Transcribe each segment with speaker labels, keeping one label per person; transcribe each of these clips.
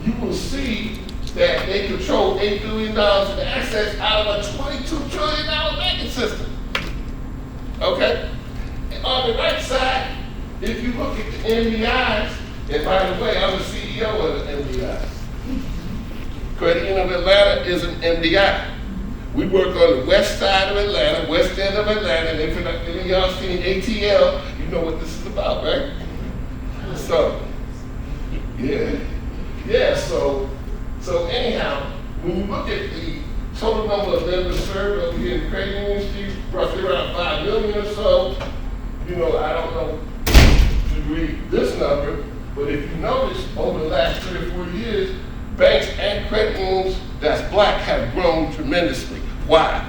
Speaker 1: you will see that they control $8 billion in assets out of a $22 trillion banking system. Okay? And on the right side, if you look at the MDIs, and by the way, I'm the CEO of the MDI. Credit Union of Atlanta is an MDI. We work on the west side of Atlanta, west end of Atlanta, and if any of y'all seen ATL, you know what this is about, right? So, so anyhow, when you look at the total number of members served over here in the credit union industry, roughly around 5 million or so, I don't know to read this number, but if you notice, over the last 3 or 4 years, banks and credit unions that's black have grown tremendously. Why?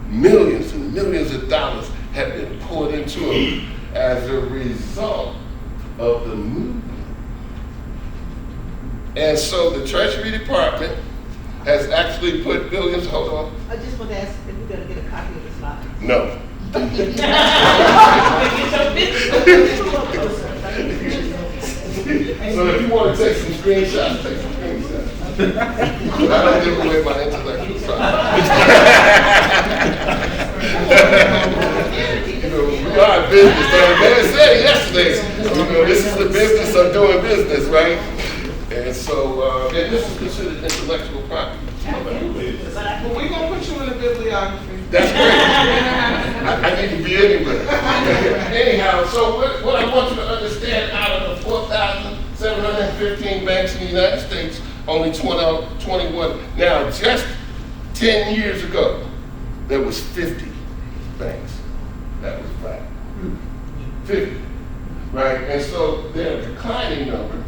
Speaker 1: Millions and millions of dollars have been poured into them as a result of the movement. And so the Treasury Department has actually put billions, hold on.
Speaker 2: I just want to ask if we're going to get a copy of the slide.
Speaker 1: No. So if you want to take some screenshots, take some screenshots. I don't give away my intellectual property. We are in business. Man said it yesterday. This is the business of doing business, right? And so, and this is considered intellectual property.
Speaker 3: But we're going to put you in the bibliography.
Speaker 1: That's great. I need to be anywhere. Anyhow, so what I want you to understand, out of the 4,715 banks in the United States, only 21. Now, just 10 years ago, there was 50 banks. That was right. 50, right? And so they're a declining number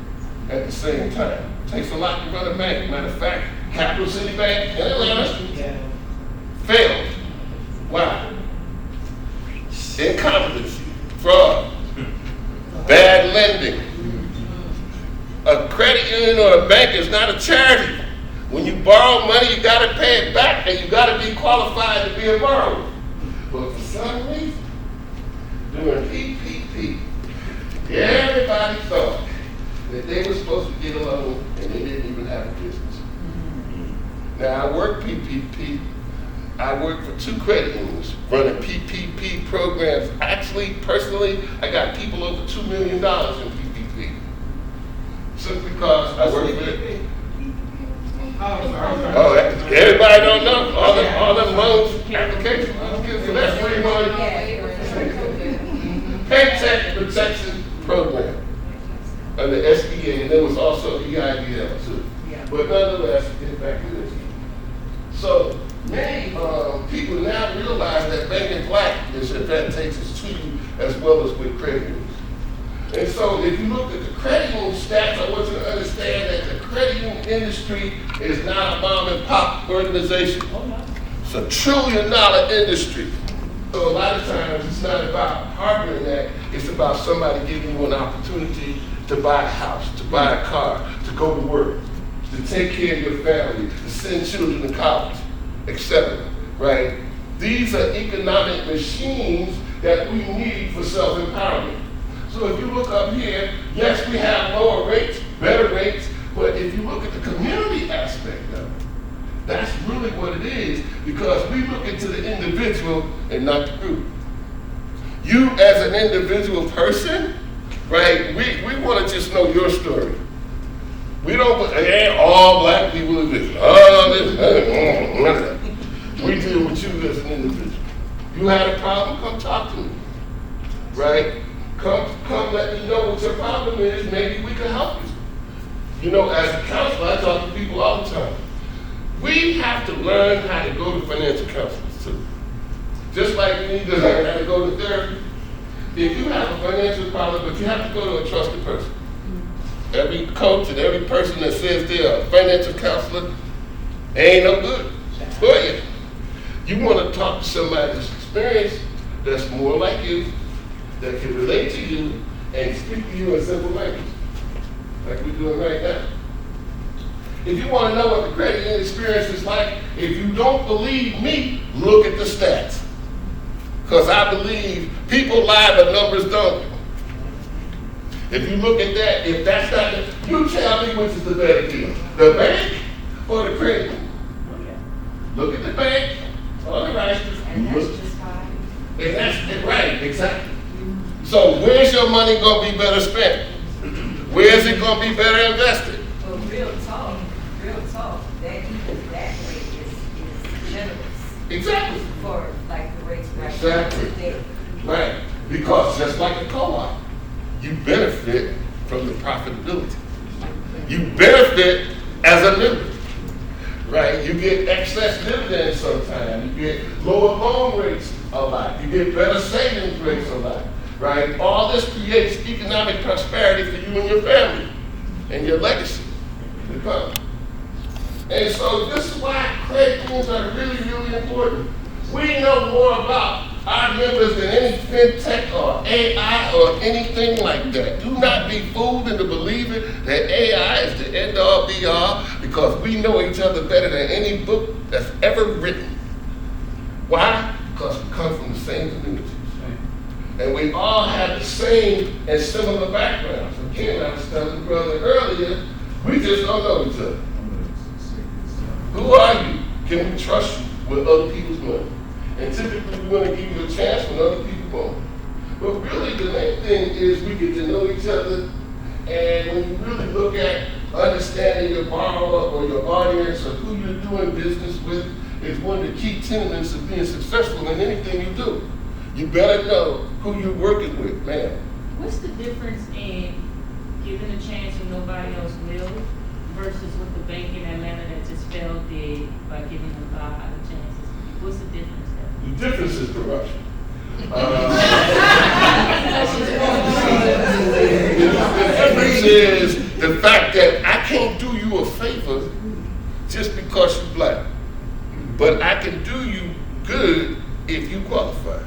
Speaker 1: at the same time. It takes a lot to run a bank. Matter of fact, Capital City Bank in Atlanta failed. Why? Incompetency, fraud, bad lending. A credit union or a bank is not a charity. When you borrow money, you got to pay it back, and you got to be qualified to be a borrower. But for some reason, during PPP, everybody thought that they were supposed to get a loan, and they didn't even have a business. Now, I work PPP. I work for 2 credit unions running PPP programs. Actually, personally, I got people over $2 million in PPP. Simply because I work for it. Oh, everybody don't know all the loans applications. So that's free money. Paycheck Protection Program under SBA, and there was also EIDL too. But nonetheless, get back to this. So many people now realize that banking black is advantageous to you as well as with credit unions. And so if you look at the credit union stats, I want you to understand that the credit union industry is not a mom and pop organization. It's a $1 trillion industry. So a lot of times it's not about harboring that, it's about somebody giving you an opportunity to buy a house, to buy a car, to go to work, to take care of your family, to send children to college, etc. Right? These are economic machines that we need for self-empowerment. So if you look up here, yes, we have lower rates, better rates, but if you look at the community aspect of it, that's really what it is, because we look into the individual and not the group. You as an individual person, right, we want to just know your story. We don't, all black people are this, we deal with you as an individual. You had a problem, come talk to me, right? Come let me know what your problem is, maybe we can help you. As a counselor, I talk to people all the time. We have to learn how to go to financial counselors too. Just like we need to learn how to go to therapy. If you have a financial problem, but you have to go to a trusted person. Every coach and every person that says they're a financial counselor ain't no good for you. You want to talk to somebody that's experienced, that's more like you, that can relate to you and speak to you in simple language, like we're doing right now. If you want to know what the credit union experience is like, if you don't believe me, look at the stats. Because I believe people lie, but numbers don't. If you look at that, if that's not, You tell me which is the better deal, the bank or the credit union? Look at the bank or the right.
Speaker 4: And that's just fine.
Speaker 1: And that's right, exactly. So where's your money gonna be better spent? Where's it gonna be better invested?
Speaker 4: Well, real talk, that rate is generous
Speaker 1: Exactly.
Speaker 4: for like the rates right now
Speaker 1: Exactly.
Speaker 4: today.
Speaker 1: Right. Because just like a co-op, you benefit from the profitability. You benefit as a member. Right? You get excess dividends sometimes. You get lower loan rates a lot. You get better savings rates a lot. Right? All this creates economic prosperity for you and your family and your legacy to come. And so this is why credit unions are really, really important. We know more about our members than any fintech or AI or anything like that. Do not be fooled into believing that AI is the end all be all, because we know each other better than any book that's ever written. Why? Because we come from the same communities. And we all have the same and similar backgrounds. Again, I was telling the brother earlier, we just don't know each other. Who are you? Can we trust you with other people's money? And typically we want to give you a chance when other people won't. But really the main thing is we get to know each other, and when you really look at understanding your borrower or your audience or who you're doing business with is one of the key tenets of being successful in anything you do. You better know who you're working with, man.
Speaker 5: What's the difference in giving a chance when nobody else will versus what the bank in Atlanta that just failed did by giving them 500 chances? What's the difference there?
Speaker 1: The difference is corruption. The difference is the fact that I can't do you a favor just because you're black, but I can do you good if you qualify.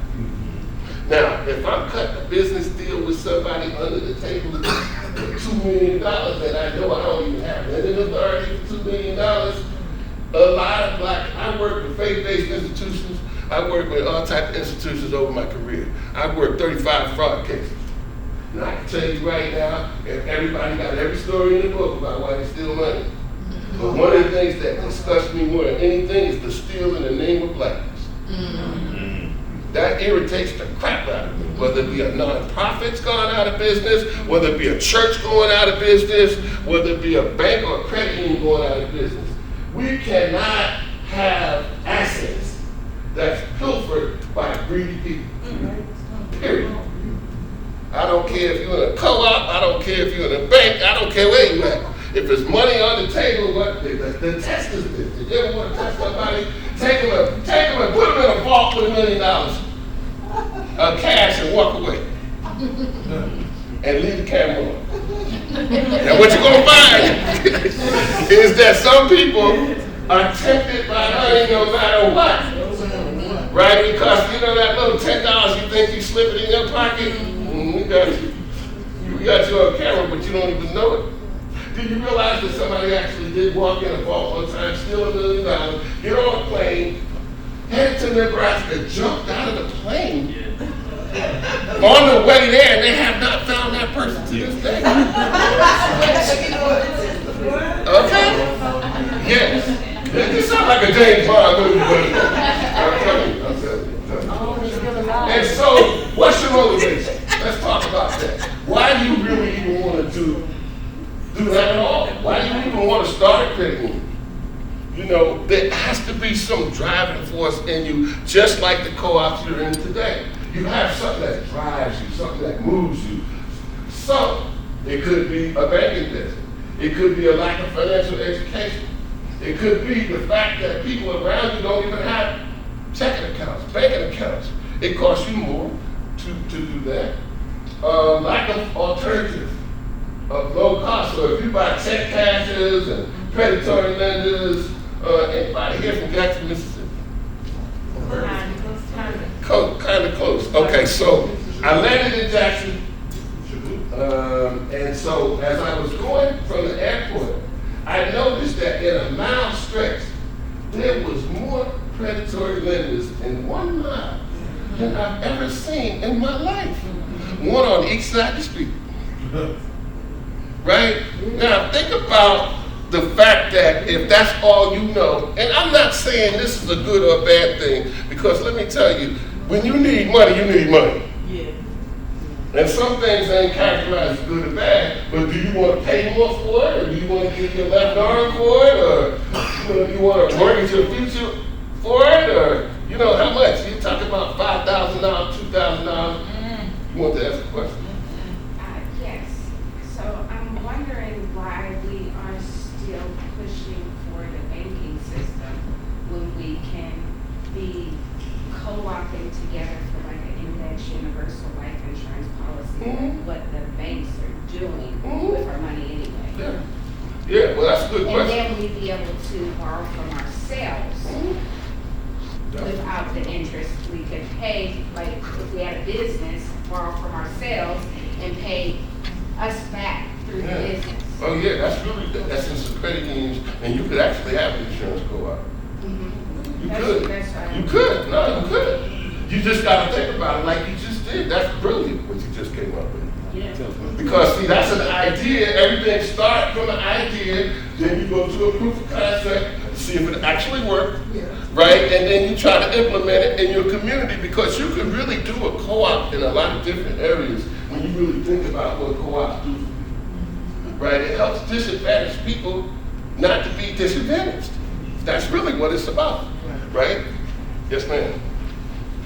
Speaker 1: Now, if I'm cutting a business deal with somebody under the table for $2 million that I know I don't even have lending authority for $2 million, a lot of black, I work with faith-based institutions, I work with all types of institutions over my career. I've worked 35 fraud cases. And I can tell you right now, if everybody got every story in the book about why they steal money. But one of the things that disgusts me more than anything is the steal in the name of blackness. That irritates the crap out of me. Whether it be a nonprofit's gone out of business, whether it be a church going out of business, whether it be a bank or a credit union going out of business. We cannot have assets that's pilfered by greedy people. Period. I don't care if you're in a co-op, I don't care if you're in a bank, I don't care where you're at. If there's money on the table, what the test is this. If you ever want to test somebody, take them and put them in a vault with $1 million of cash and walk away. And leave the camera on. Now what you're gonna find is that some people are tempted by money no matter what. Right? Because you know that little $10 you think you slip it in your pocket? We got you. We got you on camera, but you don't even know it. Did you realize that somebody actually did walk in a vault one time, steal $1 million, get on a plane, head to Nebraska, jumped out of the plane, on the way there, and they have not found that person to this day. Okay? Yes. This sounds like a James Bond movie, but I'm telling you. And so, what's your motivation? Let's talk about that. Why do you really even want to do that at all? Why do you even want to start a credit union? You know, there has to be some driving force in you, just like the co-ops you're in today. You have something that drives you, something that moves you. So, it could be a banking business. It could be a lack of financial education. It could be the fact that people around you don't even have checking accounts, banking accounts. It costs you more to do that. Lack of alternative, of low cost. So if you buy check cashers and predatory lenders, anybody here from Jackson, Mississippi? Kind of close. Okay, so I landed in Jackson, and so as I was going from the airport, I noticed that in a mile stretch, there was more predatory lenders in 1 mile than I've ever seen in my life. One on each side of the street. Right? Now, think about the fact that if that's all you know, and I'm not saying this is a good or bad thing, because let me tell you, when you need money, you need money.
Speaker 2: Yeah.
Speaker 1: And some things ain't characterized as good or bad, but do you want to pay more for it, or do you want to give your left arm for it, or do you want to mortgage your future for it, or how much? You talk about $5,000, $2,000. You want to ask a question?
Speaker 6: Yes. So I'm wondering why we are still pushing for the banking system when we can be co-opting together for like an index universal life insurance policy, what the banks are doing with our money anyway.
Speaker 1: Yeah, well, that's a good
Speaker 6: And
Speaker 1: question.
Speaker 6: then we'd be able to borrow from ourselves without the interest. We could pay, like if we had a business, borrow from ourselves and pay us back through the
Speaker 1: Yeah.
Speaker 6: business.
Speaker 1: Oh yeah, that's really the essence of credit unions, and you could actually have an insurance co-op. You could.
Speaker 6: That's right.
Speaker 1: You could. No, you could. You just got to think about it like you just did. That's brilliant what you just came up with.
Speaker 5: Yeah.
Speaker 1: Because see, that's an idea. Everything starts from an idea. Then you go to a proof of concept to see if it actually works, right? And then you try to implement it in your community, because you can really do a co-op in a lot of different areas when you really think about what co-ops do. Right? It helps disadvantaged people not to be disadvantaged. That's really what it's about, right? Yes, ma'am.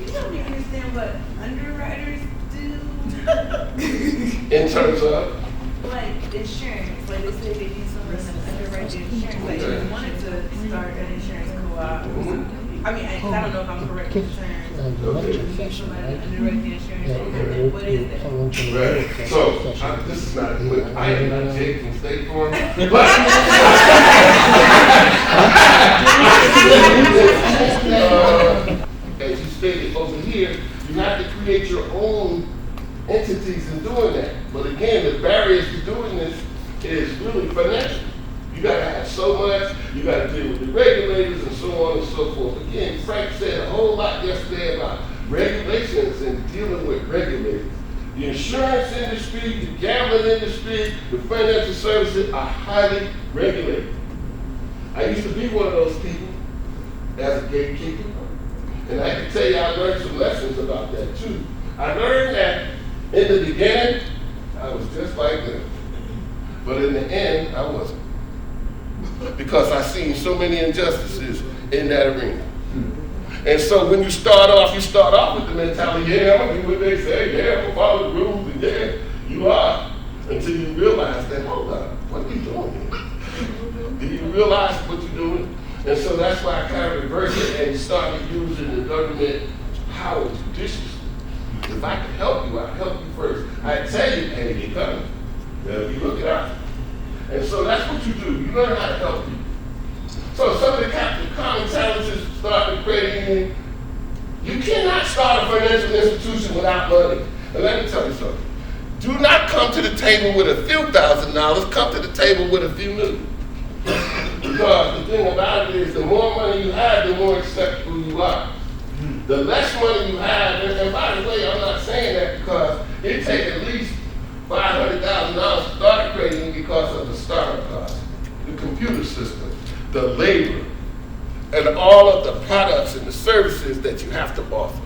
Speaker 2: You help me understand what underwriters do?
Speaker 1: In terms of,
Speaker 2: Like insurance, like they say they need someone to underwrite the insurance. Like if you wanted to start an insurance co-op, I mean, I don't know if I'm correct with insurance. You need somebody to underwrite the insurance, and then what is that?
Speaker 1: right? So, this is not, I am not Jake from State Farm, as you stated over here, you have to create your own entities in doing that. But again, the barriers to doing this is really financial. You gotta have so much, you gotta deal with the regulators and so on and so forth. Again, Frank said a whole lot yesterday about regulations and dealing with regulators. The insurance industry, the gambling industry, the financial services are highly regulated. I used to be one of those people as a gatekeeper. And I can tell you I learned some lessons about that too. I learned that in the beginning, I was just like them. But in the end, I wasn't. Because I seen so many injustices in that arena. And so when you start off with the mentality, yeah, I'm gonna do what they say, yeah, I'm gonna follow the rules, and yeah, you are. Until you realize that, hold on, what are you doing here? Do you realize what you're doing? And so that's why I kind of reversed it and started using the government power judiciously. If I could help you, I'd help you first. I'd tell you, hey, you're coming. Now, you look it up. And so that's what you do. You learn how to help people. So some of the common challenges starting credit union, you cannot start a financial institution without money. And let me tell you something. Do not come to the table with a few $1,000s, come to the table with a few million. Because the thing about it is, the more money you have, the more acceptable you are. The less money you have, and by the way, I'm not saying that because it takes at least $500,000 to start a credit union because of the startup cost, the computer system, the labor, and all of the products and the services that you have to offer.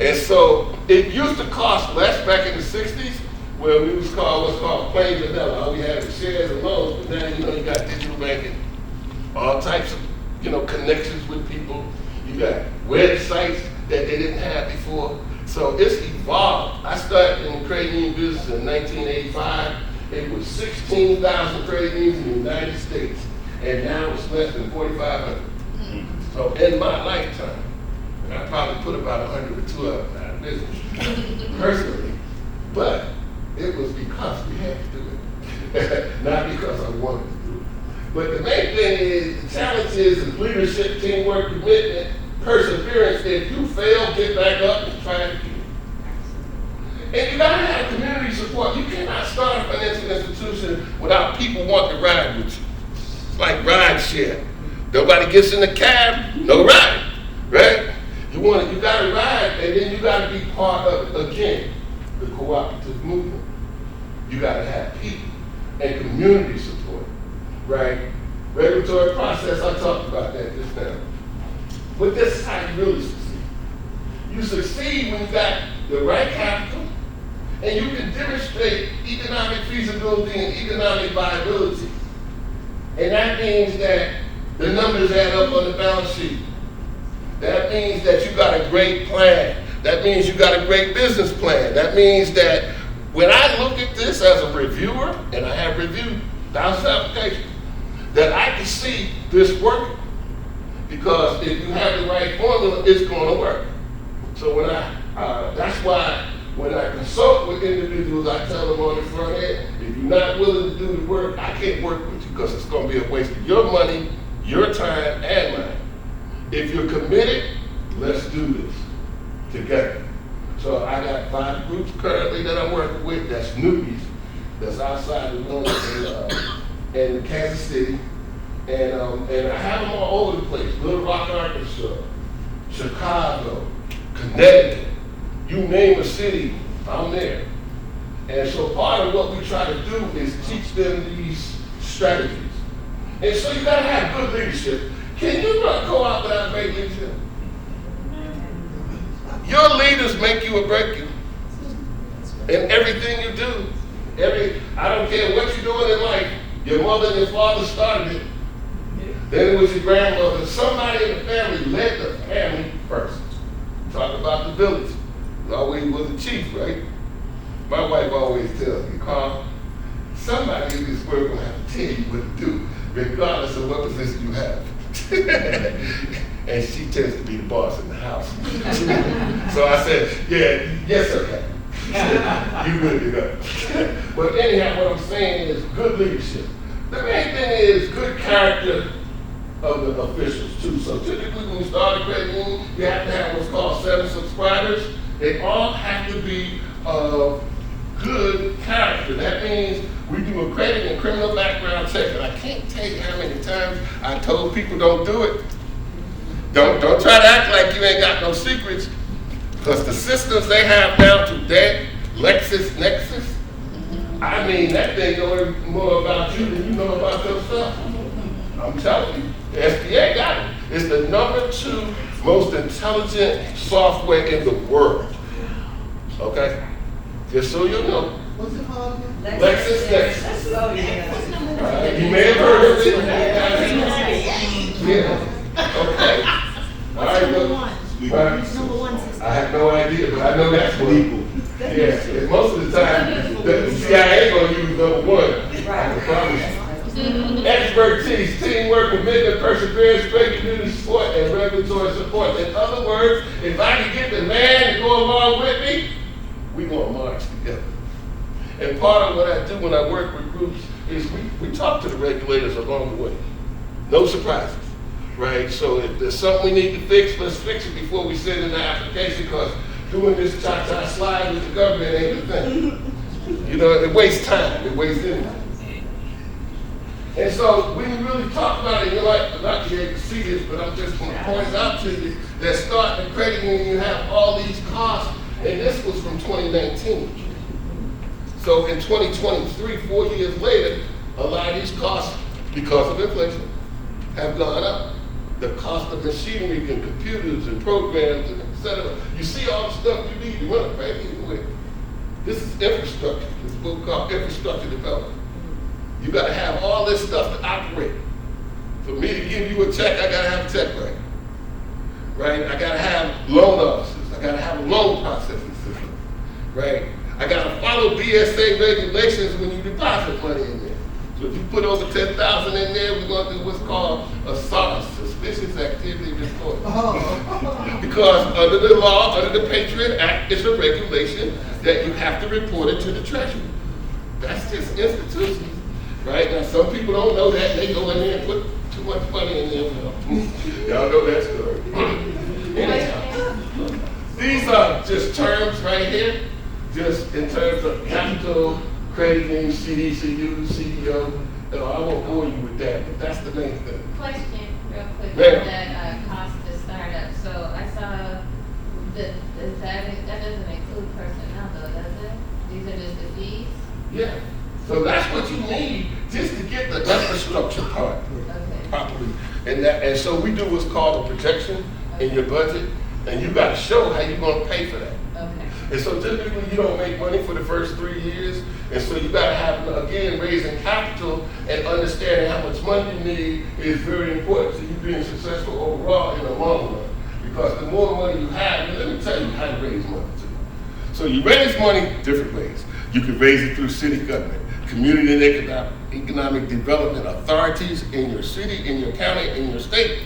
Speaker 1: And so it used to cost less back in the 60s, where we was called what's called plain vanilla. All we had was shares and loans, but now you got digital banking, all types of connections with people. You got websites that they didn't have before. So it's evolved. I started in the credit union business in 1985. It was 16,000 credit unions in the United States, and now it's less than 4,500. So in my lifetime, and I probably put about 100 or 200 out of business personally, but it was because we had to do it, not because I wanted to do it. But the main thing is, the challenge is leadership, teamwork, commitment, perseverance. If you fail, get back up and try it again. And you gotta have community support. You cannot start a financial institution without people wanting to ride with you. It's like ride share. Nobody gets in the cab, no ride, right? You gotta ride, and then you gotta be part of, again, the cooperative movement. You gotta have people. and community support, right? Regulatory process, I talked about that just now. But this is how you really succeed. You succeed when you got the right capital, and you can demonstrate economic feasibility and economic viability. And that means that the numbers add up on the balance sheet. That means that you got a great plan. That means you got a great business plan. That means that when I look at this as a reviewer, and I have reviewed thousands of applications, that I can see this working. Because if you have the right formula, it's going to work. So when that's why when I consult with individuals, I tell them on the front end, if you're not willing to do the work, I can't work with you because it's going to be a waste of your money, your time, and mine. If you're committed, let's do this together. So I got 5 groups currently that I'm working with. That's newbies. That's outside of London and Kansas City. And I have them all over the place. Little Rock, Arkansas, Chicago, Connecticut. You name a city, I'm there. And so part of what we try to do is teach them these strategies. And so you gotta have good leadership. Can you not go out without great leadership? Your leaders make you or break you. In everything you do. I don't care what you're doing in life, your mother and your father started it. Then it was your grandmother. Somebody in the family led the family first. Talk about the village. It always was a chief, right? My wife always tells me, Carl, somebody in this world will have to tell you what to do, regardless of what position you have. And she tends to be the boss in the house. So I said, yeah, yes, sir, Captain. You good to go. But anyhow, what I'm saying is good leadership. The main thing is good character of the officials too. So typically when we start a credit union, you have to have what's called 7 subscribers. They all have to be of good character. That means we do a credit and criminal background check. And I can't tell you how many times I told people don't do it. Don't try to act like you ain't got no secrets. Because the systems they have down to that, LexisNexis, I mean, that thing knows more about you than you know about yourself. I'm telling you, the SBA got it. It's the #2 most intelligent software in the world. Okay? Just so you know.
Speaker 3: What's it called again?
Speaker 1: LexisNexis.
Speaker 2: Oh, yeah.
Speaker 1: You may have heard of it. Yeah. Okay. All right,
Speaker 7: #1 system.
Speaker 1: I have no idea, but I know that's legal. Yeah, and most of the time, the CIA gonna use #1. I can promise you. Expertise, teamwork, commitment, perseverance, strength, community support, and regulatory support. In other words, if I can get the man to go along with me, we gonna march together. And part of what I do when I work with groups is we talk to the regulators along the way. No surprises, right? So if there's something we need to fix, let's fix it before we send in the application, because doing this cha-cha slide with the government ain't the thing. You know, it wastes time, it wastes energy. And so when you really talk about it, you're like, not to be able to see this, but I'm just going to point it out to you, that starting the credit union, you have all these costs, and this was from 2019. So in 2023, 4 years later, a lot of these costs, because of inflation, have gone up. The cost of machinery and computers and programs and et cetera. You see all the stuff you need to run a credit union with. This is infrastructure. This book called Infrastructure Development. You got to have all this stuff to operate. For me to give you a check, I got to have a check bank. Right? I got to have loan officers. I got to have a loan processing system. Right? I got to follow BSA regulations when you deposit money in there. So if you put over 10,000 in there, we're going to do what's called a SARS, Suspicious Activity Report. Because under the law, under the Patriot Act, it's a regulation that you have to report it to the Treasury. That's just institutions. Right? Now, some people don't know that. They go in there and put too much money in there. Y'all know that story. Anyhow, these are just terms right here, just in terms of capital, credit union, CDCU, CEO. I won't bore you with that, but that's the main thing.
Speaker 8: Question, real quick,
Speaker 1: Ma'am.
Speaker 8: on that cost to start up. So I saw that doesn't include personnel though, does it? These are just the fees?
Speaker 1: Yeah. So that's what you need just to get the infrastructure part
Speaker 8: Okay.
Speaker 1: properly. And so we do what's called a projection in your budget, and you got to show how you're going to pay for that.
Speaker 8: Okay.
Speaker 1: And so typically you don't make money for the first 3 years, and so you got to have, again, raising capital and understanding how much money you need is very important to you being successful overall in the long run. Because the more money you have, and let me tell you how to raise money too. So you raise money different ways. You can raise it through city government, community and economic development authorities in your city, in your county, in your state.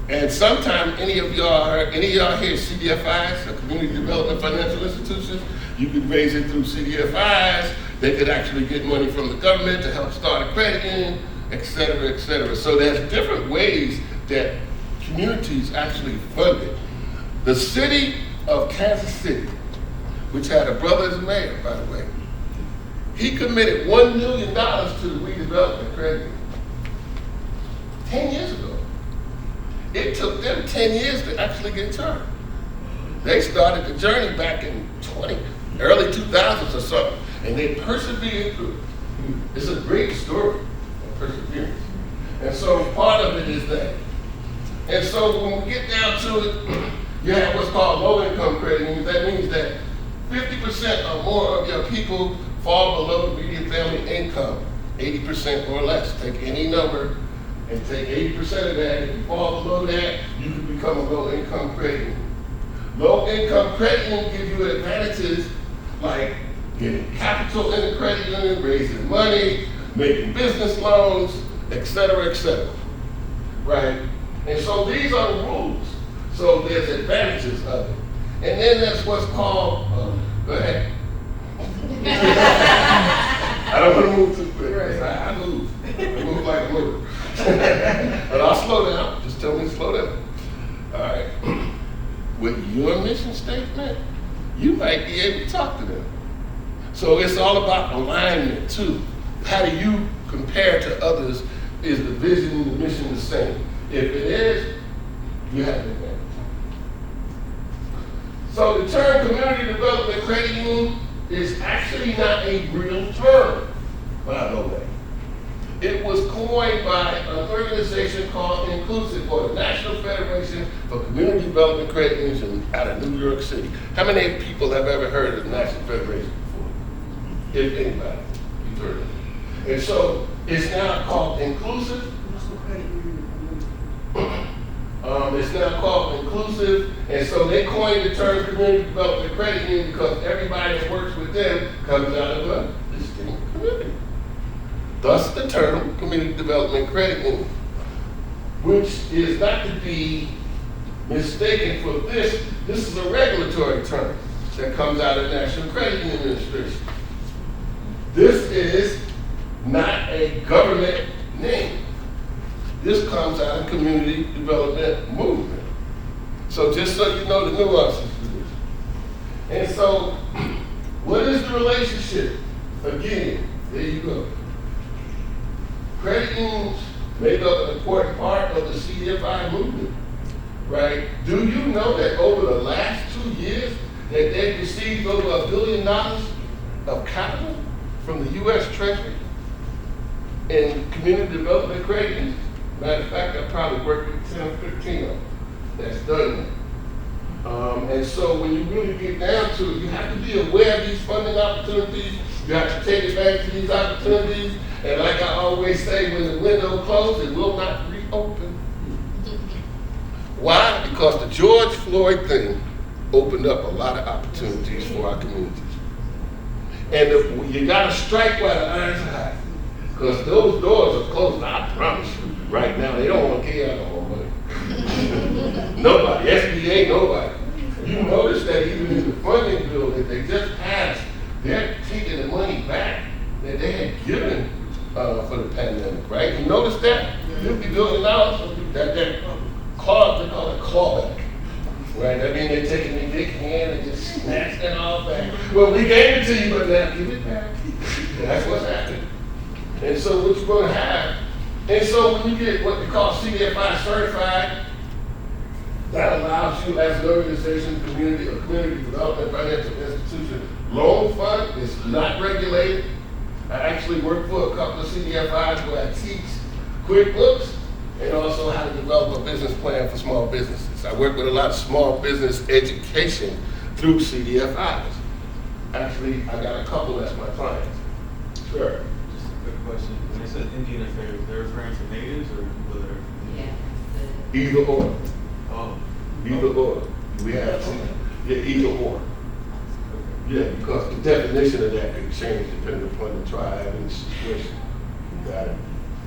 Speaker 1: And sometimes any of y'all here CDFIs, or community development financial institutions, you could raise it through CDFIs. They could actually get money from the government to help start a credit union, et cetera, et cetera. So there's different ways that communities actually fund it. The city of Kansas City, which had a brother as mayor, by the way, he committed $1 million to the redevelopment credit union 10 years ago. It took them 10 years to actually get turned. They started the journey back in early 2000s or something, and they persevered through it. It's a great story of perseverance. And so part of it is that. And so when we get down to it, you have what's called low-income credit unions. That means that 50% or more of your people fall below the median family income, 80% or less. Take any number and take 80% of that. If you fall below that, you can become a low-income credit union. Low-income credit union gives you advantages like getting capital in the credit union, raising money, making business loans, et cetera, right? And so these are the rules. So there's advantages of it. And then that's what's called, go ahead. I don't want to move too quick. I move. I move like a motor. But I'll slow down. Just tell me to slow down. All right. With your mission statement, you might be able to talk to them. So it's all about alignment too. How do you compare to others? Is the vision and the mission the same? If it is, you have an advantage. So the term community development credit union is actually not a real term, by the way. It was coined by an organization called Inclusive, or the National Federation for Community Development Credit Unions out of New York City. How many people have ever heard of the National Federation before? If anybody, you've heard of it. And so it's now called Inclusive. It's now called Inclusive, and so they coined the term community development credit union because everybody that works with them comes out of a distinct community. Thus the term community development credit union, which is not to be mistaken for this. This is a regulatory term that comes out of the National Credit Union Administration. This is not a government name. This comes out of community development movement. So just so you know the nuances to this. And so, what is the relationship? Again, there you go. Credit unions make up an important part of the CDFI movement, right? Do you know that over the last 2 years that they've received over $1 billion of capital from the U.S. Treasury in community development credit unions? Matter of fact, I probably worked with 10 or 15 of them that's done that. And so when you really get down to it, you have to be aware of these funding opportunities. You have to take advantage of these opportunities. And like I always say, when the window closes, it will not reopen. Why? Because the George Floyd thing opened up a lot of opportunities for our communities. And you got to strike while the iron's hot. Because those doors are closed, I promise you. Right now, they don't want to give out no more money. Nobody, SBA, nobody. You notice that even in the funding bill that they just passed, they're taking the money back that they had given for the pandemic, right? You notice that? $50 billion, that claw, they call it clawback. Right? I mean, they're taking the big hand and just snatching it all back. Well, we gave it to you, but now give it back. That's what's happening. And so what you're going to have, and so when you get what they call CDFI certified, that allows you as an organization, community development financial institution, loan fund is not regulated, I actually work for a couple of CDFIs where I teach QuickBooks and also how to develop a business plan for small businesses. I work with a lot of small business education through CDFIs. Actually, I got a couple as my clients. Sure.
Speaker 9: Just a quick question. When they said Indian affairs, they're referring to natives or people that are Indian?
Speaker 8: Yeah.
Speaker 1: Either or.
Speaker 9: Oh.
Speaker 1: Either or. We have some. Yeah, either or. Yeah, because the definition of that could change depending upon the tribe and the situation. You got it?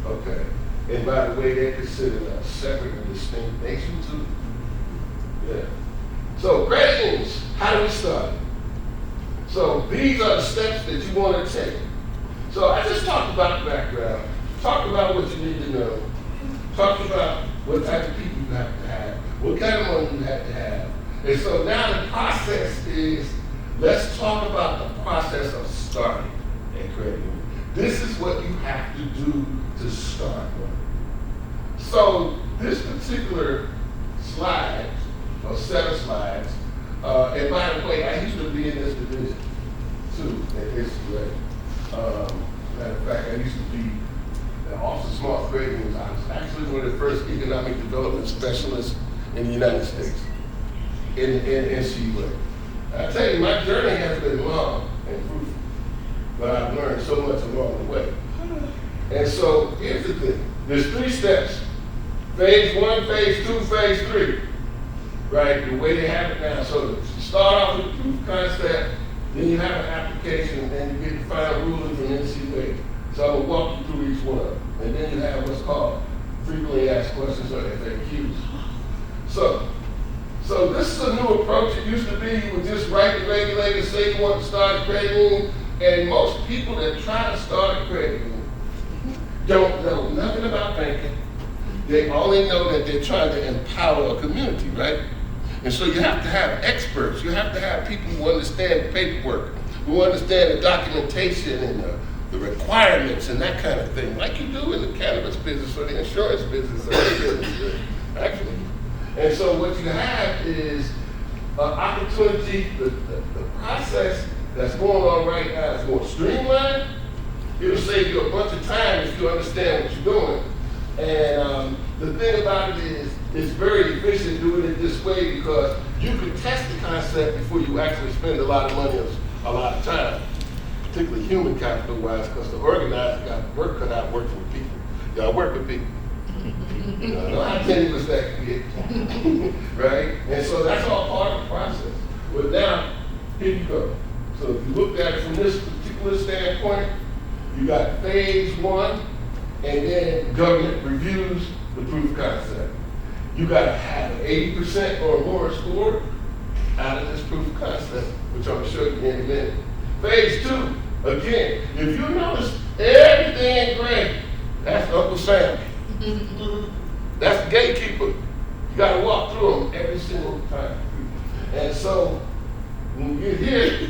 Speaker 1: Okay. And by the way, they're considered a separate and distinct nation too. Yeah. So credit unions, how do we start? So these are the steps that you want to take. So I just talked about the background, talked about what you need to know, talked about what type of people you have to have, what kind of money you have to have. And so now the process is, let's talk about the process of starting a credit union. This is what you have to do to start one. So this particular slide, or set of slides, and by the way, I used to be in this division too at SUA. Matter of fact, I used to be the Office of Small Credit Unions. I was actually one of the first economic development specialists in the United States in SUA. I tell you, my journey has been long and fruitful, but I've learned so much along the way. And so here's the thing. There's 3 steps. Phase 1, phase 2, phase 3. Right, the way they have it now. So you start off with proof of concept, then you have an application, and then you get the final ruling from NCUA. So I'm gonna walk you through each one. And then you have what's called frequently asked questions or FAQs. So this is a new approach. It used to be you would just write the regulator, say you want to start a credit union, and most people that try to start a credit union don't know nothing about banking. They only know that they're trying to empower a community, right? And so you have to have experts. You have to have people who understand the paperwork, who understand the documentation and the requirements and that kind of thing, like you do in the cannabis business or the insurance business or any business, actually. And so what you have is an opportunity, the process that's going on right now is more streamlined. It'll save you a bunch of time if you understand what you're doing. And the thing about it is, it's very efficient doing it this way because you can test the concept before you actually spend a lot of money or a lot of time, particularly human capital wise, because the organizer got work cut out working with people. Y'all work with people. You know how many was that kid? Right? And so that's all part of the process. But now, here you go. So if you look at it from this particular standpoint, you got phase 1, and then government reviews the proof of concept. You got to have an 80% or more score out of this proof of concept, which I'm going to show you in a minute. Phase 2, again, if you notice everything in gray, that's Uncle Sam. That's the gatekeeper. You got to walk through them every single time. And so when you get here,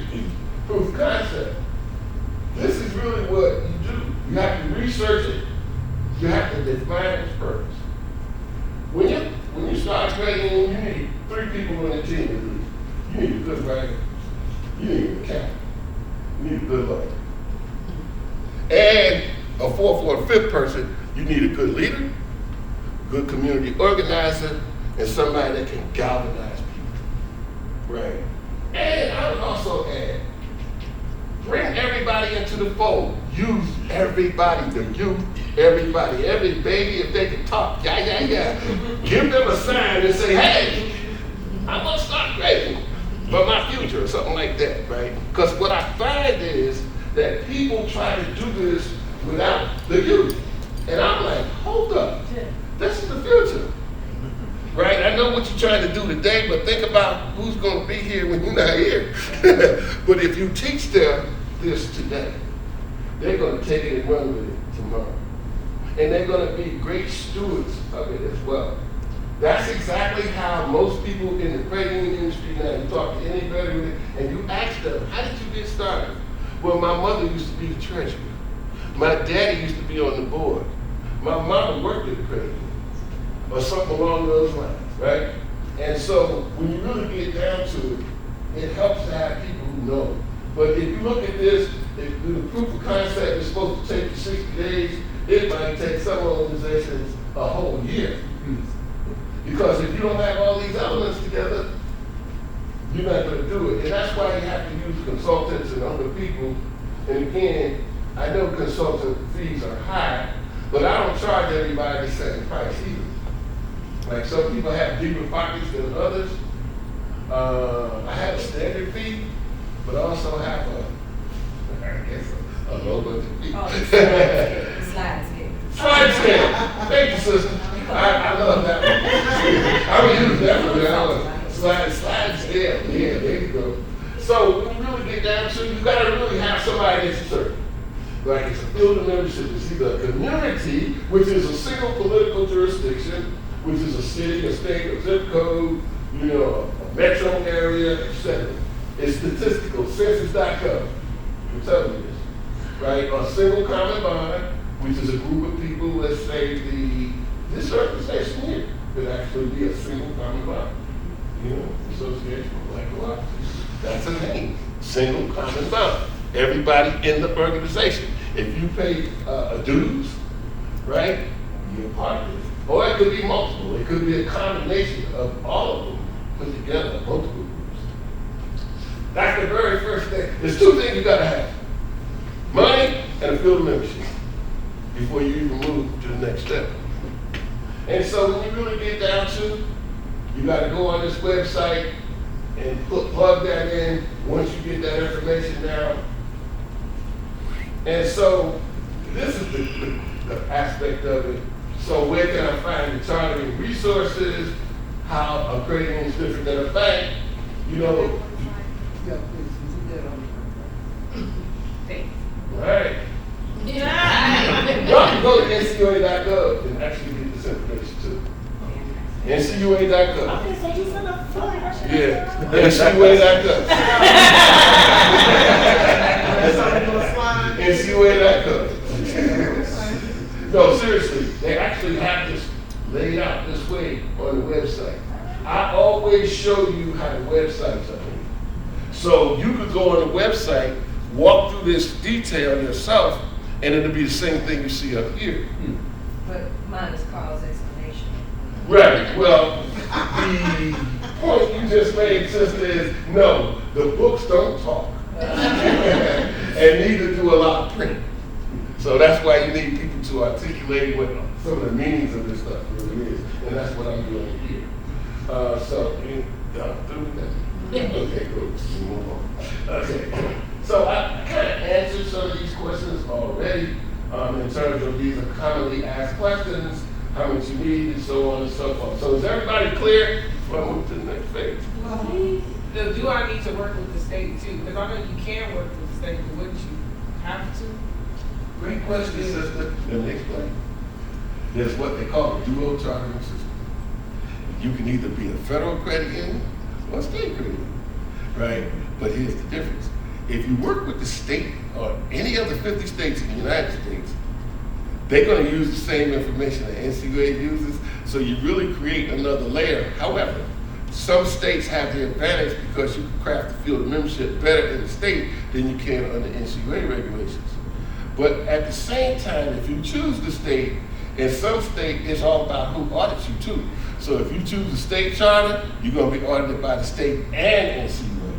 Speaker 1: proof of concept, this is really what you do. You have to research it. You have to define its purpose. When you start trading, you need 3 people on the team at least. You need a good writer. You need an accountant. You need a good lawyer. And a 4th or a 5th person, you need a good leader, good community organizer, and somebody that can galvanize people. Right. And I would also add, bring everybody into the fold. Use everybody, the youth, everybody, every baby, if they can talk, yeah. Give them a sign and say, hey, I'm gonna start trading for my future or something like that, right? Because what I find is that people try to do this without the youth. And I'm like, hold up, this is the future. Right? I know what you're trying to do today, but think about who's going to be here when you're not here. But if you teach them this today, they're going to take it and run with it tomorrow. And they're going to be great stewards of it as well. That's exactly how most people in the credit union industry now, you talk to anybody and you ask them, how did you get started? Well, my mother used to be the treasurer. My daddy used to be on the board. My mama worked at the credit union. Or something along those lines, right? And so when you really get down to it, it helps to have people who know. But if you look at this, if the proof of concept is supposed to take you 60 days, it might take some organizations a whole year. Because if you don't have all these elements together, you're not going to do it. And that's why you have to use consultants and other people. And again, I know consultant fees are high, but I don't charge everybody the same price either. Like some people have deeper pockets than others. I have a standard fee, but I also have a low budget fee.
Speaker 4: Oh, slides, yeah.
Speaker 1: Slide scale. Thank you, sister. I love that one. I would use that one now. Slide scale. Yeah, there you go. So when you really get down to it, you gotta really have somebody that's certain. Like it's a field of membership. It's either a community, which is a single political jurisdiction, which is a city, a state, a zip code, you know, a metro area, etc. It's statistical, census.gov. I'm telling you this, right? A single common bond, which is a group of people, let's say this organization here could actually be a single common bond. You know, Association of Black Co-ops. That's a name, single common bond. Everybody in the organization. If you pay a dues, right, you're part of it. Or it could be multiple. It could be a combination of all of them put together, multiple groups. That's the very first thing. There's two things you gotta have. Money and a field of membership before you even move to the next step. And so when you really get down to, you gotta go on this website and plug that in once you get that information down. And so this is the aspect of it. So where can I find the chartering resources? How a credit union is different than a bank? You know.
Speaker 3: Yeah, please, you did
Speaker 1: Right. Y'all can go to NCUA.gov and actually get this information too. NCUA.gov.
Speaker 7: I'm gonna say he's on the floor.
Speaker 1: Yeah, NCUA.gov. NCUA.gov. No, seriously, they actually have this laid out this way on the website. I always show you how the website's are. So you could go on the website, walk through this detail yourself, and it'll be the same thing you see up here.
Speaker 4: But mine is Carl's explanation.
Speaker 1: Right, well, the point you just made, sister, is no, the books don't talk. And neither do a lot of print. So that's why you need people to articulate what some of the meanings of this stuff really is. And that's what I'm doing here. Y'all through with that? Okay, cool. We move on. Okay. So I kind of answered some of these questions already in terms of these are commonly asked questions, how much you need, and so on and so forth. So is everybody clear? Before I move to the next page.
Speaker 3: Do I need to work with the state too? Because I know you can work with the state, but wouldn't you have to?
Speaker 1: Great question, sister. Let me explain. There's what they call a dual chartering system. You can either be a federal credit union or a state credit union, right? But here's the difference. If you work with the state or any of the 50 states in the United States, they're going to use the same information that NCUA uses, so you really create another layer. However, some states have the advantage because you can craft the field of membership better in the state than you can under NCUA regulations. But at the same time, if you choose the state, in some state, it's all about who audits you too. So if you choose a state charter, you're going to be audited by the state and NCUA.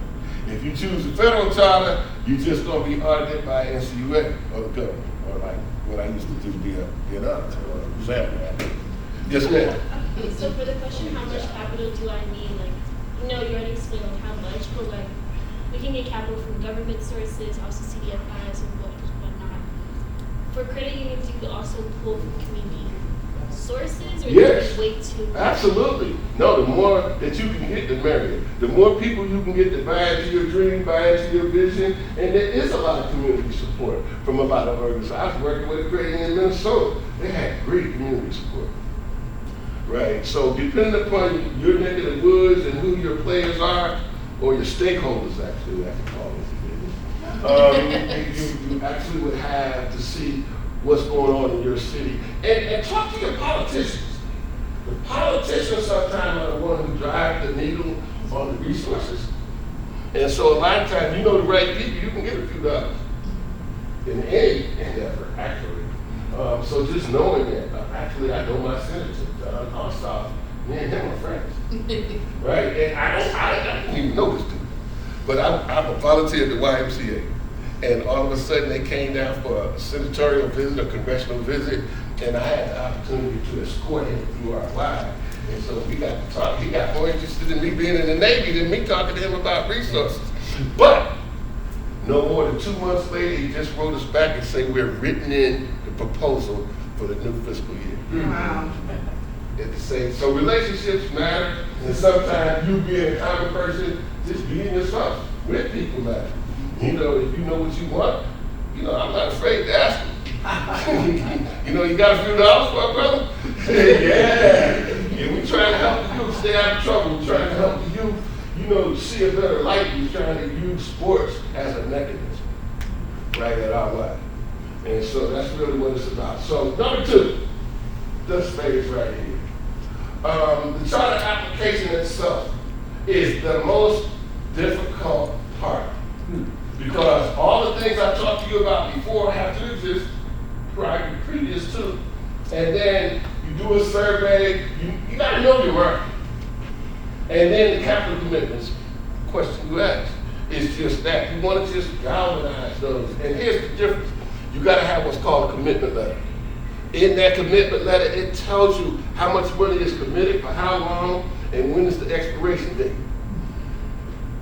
Speaker 1: If you choose a federal charter, you're just going to be audited by NCUA or the government, or like what I used to do, be an auditor or an examiner. Yes, ma'am.
Speaker 7: So for the question, how much capital do I need? Like, you already explained like how much, but like we can get capital from government sources, also CDFIs and whatnot. For credit unions, you can also pull from community sources, or
Speaker 1: Yes,
Speaker 7: wait too.
Speaker 1: Absolutely. No, the more that you can get, the merrier. The more people you can get to buy into your dream, buy into your vision, and there is a lot of community support from a lot of organizations. I was working with a credit union in Minnesota. They had great community support. Right, so depending upon your neck of the woods and who your players are, or your stakeholders actually, I can call them, you actually would have to see what's going on in your city. And talk to your politicians. The politicians sometimes are the ones who drive the needle on the resources. And so a lot of times, you know the right people, you can get a few dollars. in any endeavor, actually. So just knowing that, actually, I know my senator, John Ossoff, me and him are friends. Right? And I didn't even know this dude. But I'm a volunteer at the YMCA. And all of a sudden they came down for a senatorial visit, a congressional visit, and I had the opportunity to escort him through our live. And so we got to talk. He got more interested in me being in the Navy than me talking to him about resources. But no more than 2 months later, he just wrote us back and said we're written in the proposal for the new fiscal year.
Speaker 2: Wow.
Speaker 1: At the same, so relationships matter, and sometimes you being a common person, just being yourself with people matter. You know, if you know what you want, you know, I'm not afraid to ask them. You know, you got a few dollars for a brother? Yeah. And we trying to help you stay out of trouble. We're trying to help you, you know, see a better light. We're trying to use sports as a mechanism, right, at our life. And so that's really what it's about. So number 2, this phase right here. The charter application itself is the most difficult part. Because all the things I talked to you about before have to exist, right, previous to. And then you do a survey, you gotta know your market. And then the capital commitments, question you ask, is just that. You wanna just galvanize those. And here's the difference. You gotta have what's called a commitment letter. In that commitment letter, it tells you how much money is committed, for how long, and when is the expiration date.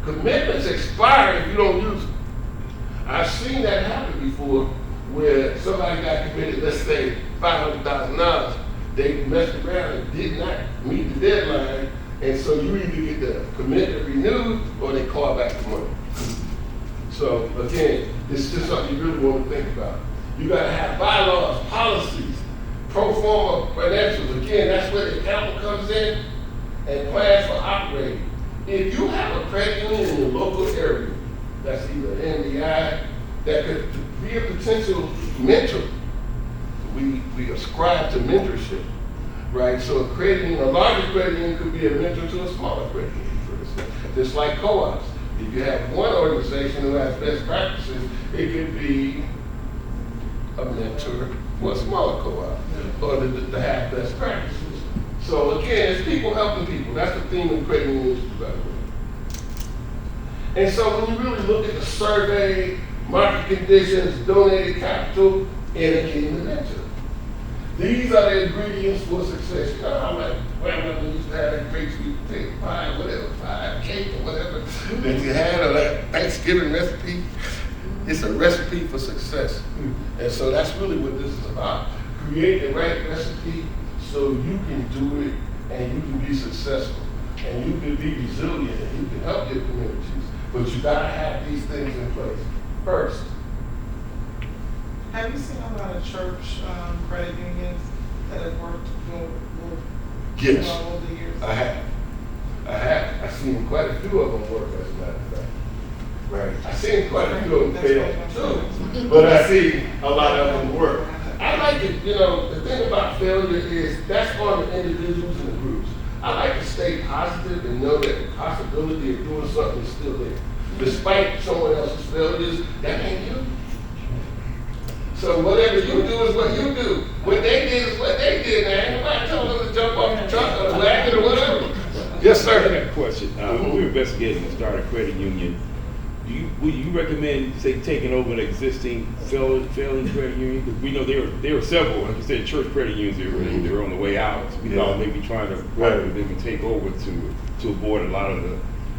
Speaker 1: Commitments expire if you don't use them. I've seen that happen before where somebody got committed, let's say $500,000. They messed around and did not meet the deadline, and so you either get the commitment renewed or they call back the money. So again, this is just something you really want to think about. You got to have bylaws, policies, pro forma financials. Again, that's where the accountant comes in, and plans for operating. If you have a credit union in your local area, that's either NDI, that could be a potential mentor. We ascribe to mentorship, right? So a credit union, a larger credit union could be a mentor to a smaller credit union, for instance. Just like co-ops. If you have one organization who has best practices, it could be a mentor for a smaller co-op, or to have best practices. So again, it's people helping people. That's the theme of credit unions, by the way. And so when you really look at the survey, market conditions, donated capital, and again, the mentor. These are the ingredients for success. You know how my grandmother used to have that great sweet potato pie, whatever, pie, cake, or whatever that you had, or that Thanksgiving recipe. It's a recipe for success. And so that's really what this is about. Create the right recipe so you can do it and you can be successful. And you can be resilient and you can help your communities. But you gotta have these things in place first.
Speaker 3: Have you seen a lot of church credit unions that have worked
Speaker 1: Yes,
Speaker 3: well over the years?
Speaker 1: I have. I've seen quite a few of them work, as a matter of fact. Right. I've seen quite a few of them fail too. But I see a lot of them work. I like it, you know, the thing about failure is that's on the individuals and the groups. I like to stay positive and know that the possibility of doing something is still there. Despite someone else's failures, that ain't you. So whatever you do is what you do. What they did is what they did, man. Nobody told them to jump off the truck or the wagon or whatever. Yes, sir.
Speaker 10: I got a question. When we're investigating to start a credit union, would you recommend, say, taking over an existing failing credit union? Because we know there are several, like you said, church credit unions, they're on the way out. So we thought maybe trying to partner with them and take over to avoid a lot of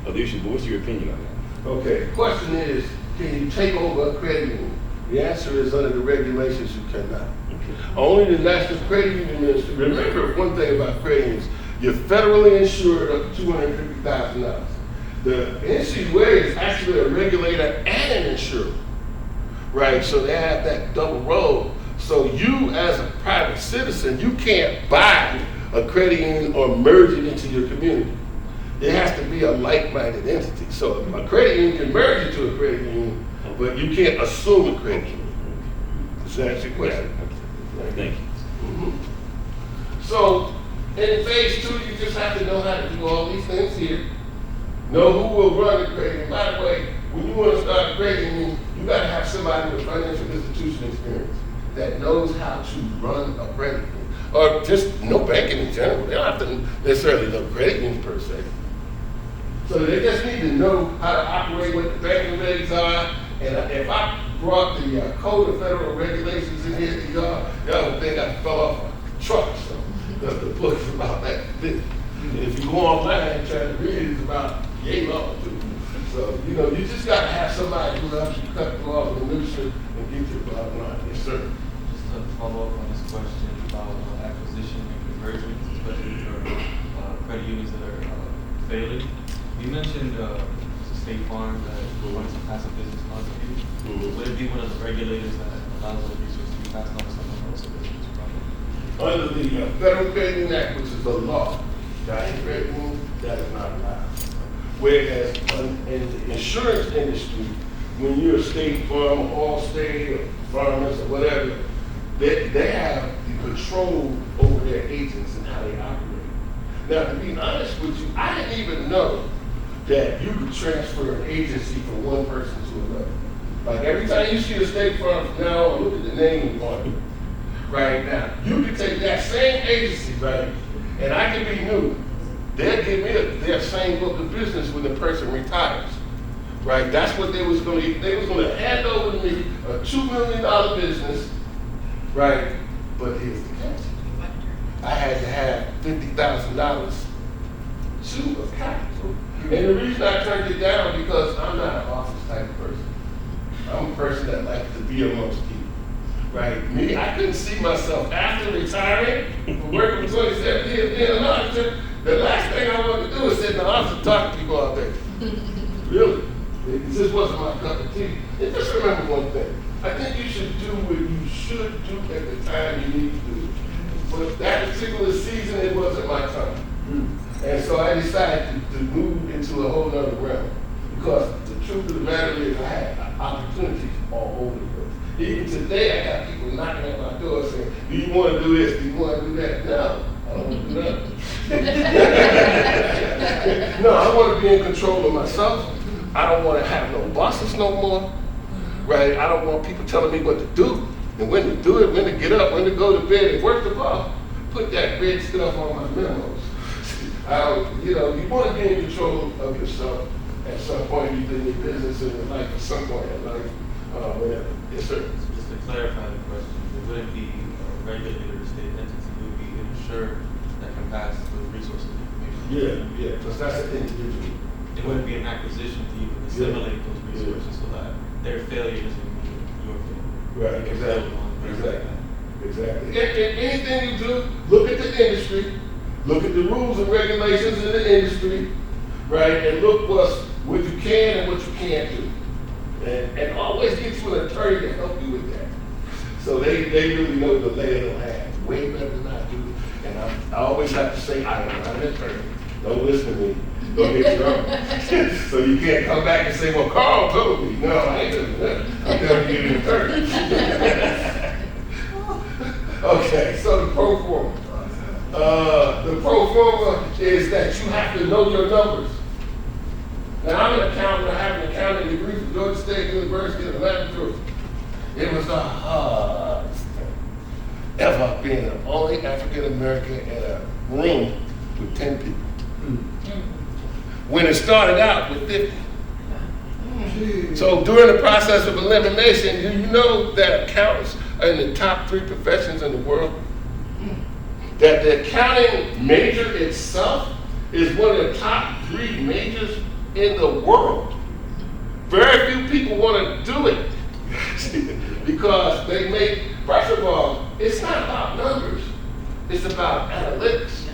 Speaker 10: the issues. But what's your opinion on that?
Speaker 1: Okay, the question is, can you take over a credit union? The answer is under the regulations you cannot. Okay. Only the National Credit Union Ministry. Remember one thing about credit unions, you're federally insured up to $250,000. The NCUA is actually a regulator and an insurer, right? So they have that double role. So you as a private citizen, you can't buy a credit union or merge it into your community. It has to be a like-minded entity. So a credit union can merge into a credit union, but you can't assume a credit union. Does that answer your question?
Speaker 10: Thank you.
Speaker 1: Mm-hmm. So in phase 2, you just have to know how to do all these things here. Know who will run the credit union. By the way, when you want to start a credit union, you you gotta have somebody with financial institution experience that knows how to run a credit union. Or just no banking in general. They don't have to necessarily know credit unions per se. So they just need to know how to operate, what the banking regs are. And if I brought the Code of Federal Regulations in here to y'all would think I fell off a truck or something. Because the book is about that thick. And if you go online and try to read it, it's about yay long too. So, you know, you just gotta have somebody who helps you cut through all the minutia and get to the bottom line. Yes, sir.
Speaker 9: Just to follow up on this question about acquisition and conversions, especially for credit unions that are failing. You mentioned State Farm that will want to pass a business contribution.
Speaker 1: Mm-hmm.
Speaker 9: Would it be one of the regulators that allows those resources to be passed on to someone else if it's a problem?
Speaker 1: Under the Federal Credit Union Act, which is the law, giant credit union, that is not allowed. Whereas in the insurance industry, when you're a State Farm, Allstate, or Farmers, or whatever, they have the control over their agents and how they operate. Now, to be honest with you, I didn't even know that you could transfer an agency from one person to another. Like every time you see a State Farm from now on, look at the name on it. Right now, you can take that same agency, right, and I can be new. They'll give me their same book of business when the person retires, right? That's what they was going to. They was going to hand over to me a $2 million business, right? But here's the catch: I had to have $50,000 to of capital, and the reason I turned it down because I'm not an office type of person. I'm a person that likes to be amongst people. Right, me, I couldn't see myself after retiring from working for 27 years being an auditor. The last thing I wanted to do is sit in the office and talk to people all day. Really, it just wasn't my cup of tea. And just remember one thing: I think you should do what you should do at the time you need to do it. But that particular season, it wasn't my time, and so I decided to move into a whole other realm. Because the truth of the matter is, I had opportunities all over the place. Even today, I got people knocking at my door saying, do you want to do this? Do you want to do that? No, I don't want to do that. No, I want to be in control of myself. I don't want to have no bosses no more. Right? I don't want people telling me what to do and when to do it, when to get up, when to go to bed. And worst of all, put that big stuff on my memos. You know, you want to be in control of yourself at some point either in your business or in life, at some point in life. Whatever. Yes, sir.
Speaker 9: Just to clarify the question, it wouldn't be a regulated or state entity, it would be an insurer that can pass the resources and information.
Speaker 1: Yeah, because that's an individual.
Speaker 9: It wouldn't be an acquisition to even assimilate those resources so that their failure doesn't mean your failure.
Speaker 1: Right, exactly. And anything you do, look at the industry, look at the rules and regulations in the industry, right, and look what you can and what you can't do. And always get you an attorney to help you with that. So they really know the lay of the land way better than I do. And I always have to say, I am not an attorney. Don't listen to me. Don't get drunk. So you can't come back and say, well, Carl told me. No, I ain't doing that. I'm telling you an attorney. Okay, so the pro forma. The pro forma is that you have to know your numbers. Now, I'm an accountant. I have an accounting degree from Georgia State University in Atlanta, Georgia. It was the hardest thing ever being the only African American in a room with 10 people. When it started out with 50. So during the process of elimination, you know that accountants are in the top 3 professions in the world? That the accounting major itself is one of the top 3 majors in the world. Very few people want to do it because they make, first of all, it's not about numbers, it's about analytics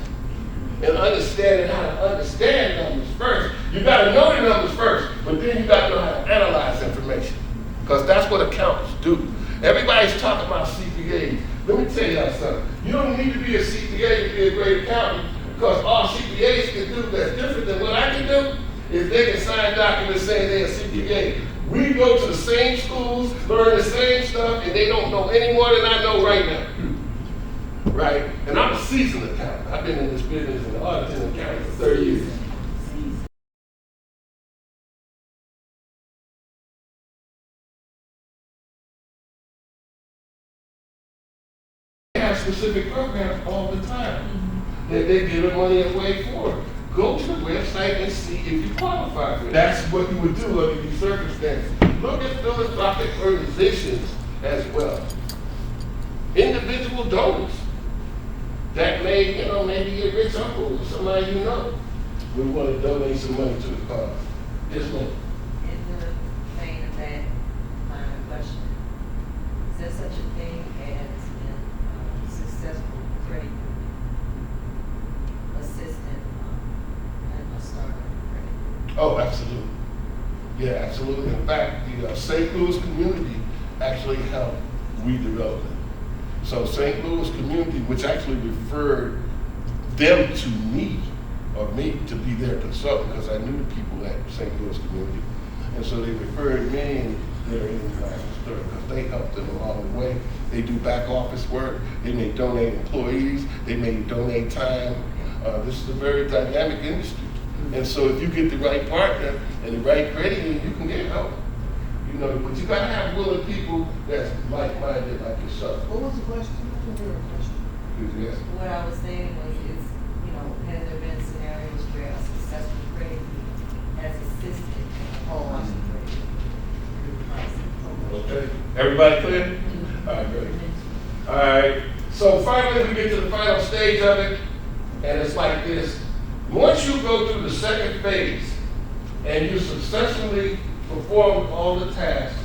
Speaker 1: and understanding how to understand numbers first. You got to know the numbers first, but then you got to know how to analyze information because that's what accountants do. Everybody's talking about CPAs. Let me tell y'all something. You don't need to be a CPA to be a great accountant because all CPAs can do that's different than what I can do is they can sign documents saying they're a CPA. We go to the same schools, learn the same stuff, and they don't know any more than I know right now. Right? And I'm a seasoned accountant. I've been in this business and auditing and accounting for 30 years. specific programs all the time that they're giving money away for. Go to the website and see if you qualify for it. That's what you would do under these circumstances. Look at philanthropic organizations as well. Individual donors that may, maybe your rich uncle or somebody you know would want to donate some money to the cause. Yes, ma'am.
Speaker 4: In the vein of that line of question, is there such a thing as a successful credit union assistant and a startup credit?
Speaker 1: Oh, absolutely. Yeah, absolutely. In fact, the St. Louis community actually helped redevelop it. So St. Louis community, which actually referred them to me, or me to be their consultant, because I knew the people at St. Louis community. And so they referred me and they're in because they helped them along the way. They do back office work. They may donate employees. They may donate time. This is a very dynamic industry. And so if you get the right partner and the right credit union, you can get help. But you gotta have willing people that's like-minded like yourself.
Speaker 11: What was the question? I didn't hear a question.
Speaker 1: Yes.
Speaker 4: What I was saying was, has there been scenarios where a successful credit union has assisted
Speaker 1: Okay. Everybody clear? All right, great. All right. So finally, we get to the final stage of it, and it's like this. Once you go through the second phase and you successfully perform all the tasks,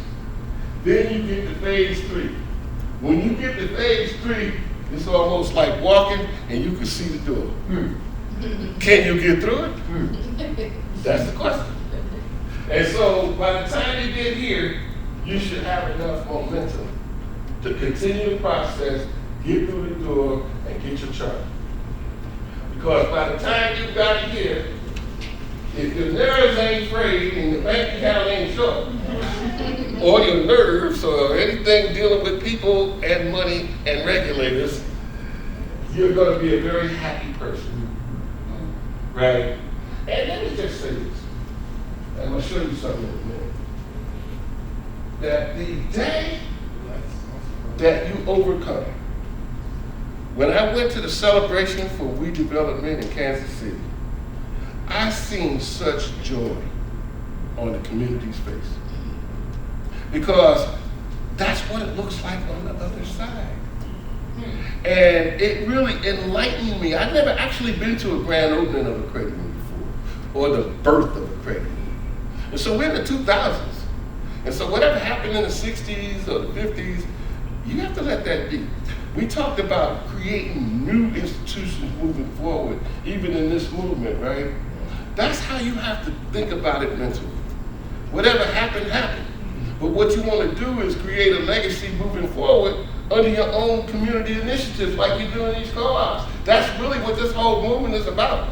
Speaker 1: then you get to phase 3. When you get to phase 3, it's almost like walking and you can see the door. Can you get through it? That's the question. And so by the time you get here, you should have enough momentum to continue the process, get through the door, and get your chart. Because by the time you got here, if your nerves ain't frayed and your bank account ain't short, or your nerves or anything dealing with people and money and regulators, you're going to be a very happy person. Right? And let me just say this. I'm going to show you something in a minute. That the day that you overcome, when I went to the celebration for redevelopment in Kansas City, I seen such joy on the community's face. Because that's what it looks like on the other side. And it really enlightened me. I'd never actually been to a grand opening of a credit union before, or the birth of a credit union. And so we're in the 2000s. And so whatever happened in the 60s or the 50s, you have to let that be. We talked about creating new institutions moving forward, even in this movement, right? That's how you have to think about it mentally. Whatever happened, happened. But what you want to do is create a legacy moving forward under your own community initiatives like you do in these co-ops. That's really what this whole movement is about.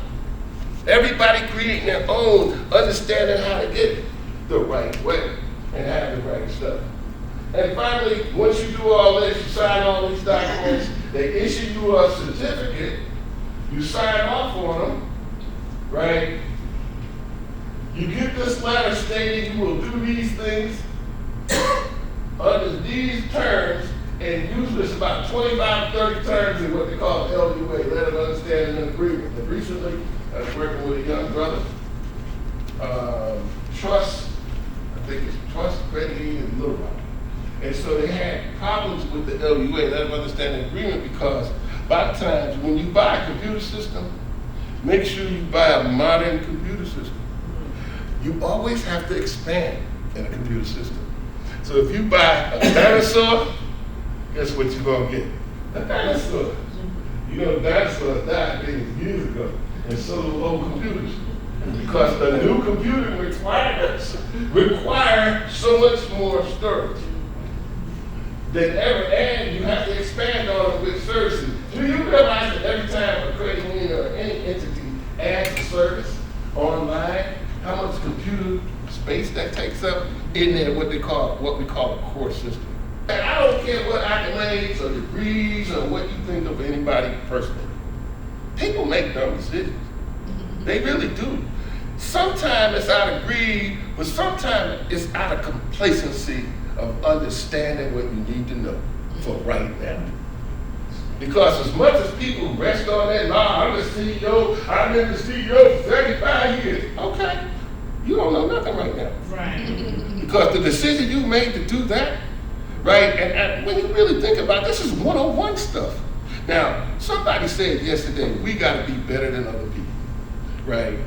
Speaker 1: Everybody creating their own, understanding how to get the right way and have the right stuff. And finally, once you do all this, you sign all these documents, they issue you a certificate, you sign off on them, right? You get this letter stating you will do these things under these terms, and usually it's about 25, 30 terms in what they call LUA, Letter of Understanding and Agreement. And recently, I was working with a young brother, Trust, I think it's Trust Credit Union in Little Rock. And so they had problems with the LUA, Letter of Understanding Agreement, because a lot of times when you buy a computer system, make sure you buy a modern computer system. You always have to expand in a computer system. So if you buy a dinosaur, guess what you're gonna get? A dinosaur. You know, dinosaurs died years ago, and so do old computers. Because the new computing requirements require so much more storage than ever, and you have to expand on it with services. Do you realize that every time a credit union or any entity adds a service online, how much computer space that takes up in there, what we call a core system? And I don't care what accolades or degrees or what you think of anybody personally. People make dumb decisions. They really do. Sometimes it's out of greed, but sometimes it's out of complacency of understanding what you need to know for right now. Because as much as people rest on that, I'm the CEO, I've been the CEO for 35 years. Okay, you don't know nothing right now.
Speaker 3: Right.
Speaker 1: Because the decision you made to do that, right, and when you really think about it, this is 101 stuff. Now, somebody said yesterday, we gotta be better than other people, right?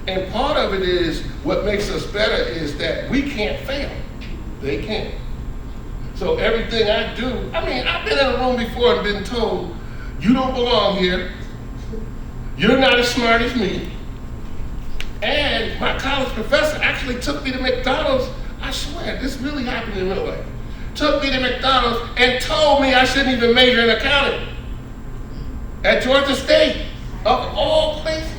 Speaker 1: And part of it is, what makes us better is that we can't fail. They can. So everything I do, I mean, I've been in a room before and been told, you don't belong here, you're not as smart as me. And my college professor actually took me to McDonald's, I swear, this really happened in real life. Took me to McDonald's and told me I shouldn't even major in accounting at Georgia State, of all places.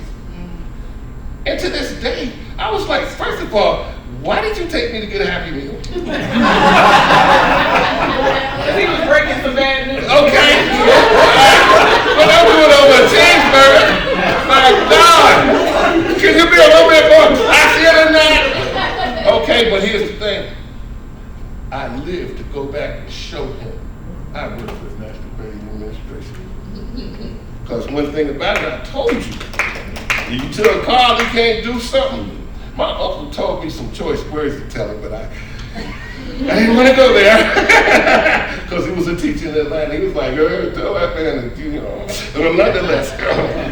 Speaker 1: And to this day, I was like, first of all, why did you take me to get a Happy Meal?
Speaker 3: Because he was breaking some bad news.
Speaker 1: Okay. But I'm doing over a cheeseburger. My God. Can you be a little bit more classier than that? Okay, but here's the thing. I live to go back and show him I work for the National Credit Administration. Because one thing about it, I told you, if you tell Carl he can't do something, my uncle told me some choice words to tell him, but I didn't want to go there. Because he was a teacher in Atlanta. He was like, tell that man that, But nonetheless,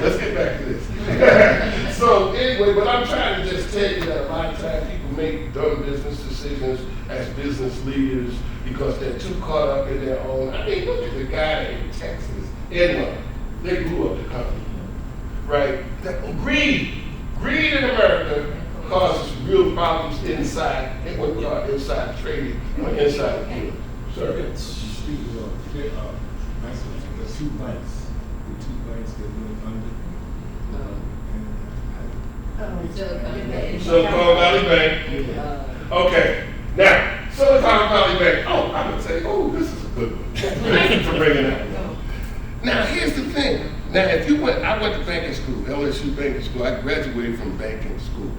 Speaker 1: let's get back to this. So anyway, but I'm trying to just tell you that a lot of times people make dumb business decisions as business leaders because they're too caught up in their own. I mean, look at the guy in Texas, Edmond. They blew up the company, right? Greed in America causes real problems inside, what we call inside trading, or inside the deal. Sir?
Speaker 12: Speaking of, the two banks that went under.
Speaker 1: Silicon Valley Bank. Okay. Now, Silicon Valley Bank. Oh, I'm gonna say, this is a good one. Thank you for bringing that up. Now, here's the thing. Now, I went to banking school, LSU banking school. I graduated from banking school.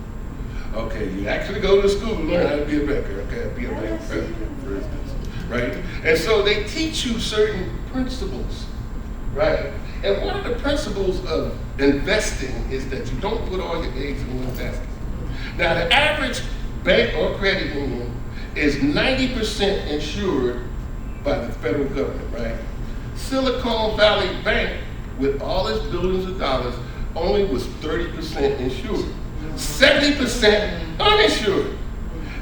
Speaker 1: Okay, you actually go to school to learn how to be a banker. Okay, be a bank president, for instance, right? And so they teach you certain principles, right? And one of the principles of investing is that you don't put all your eggs in one basket. Now, the average bank or credit union is 90% insured by the federal government, right? Silicon Valley Bank, with all its billions of dollars, only was 30% insured. 70% uninsured.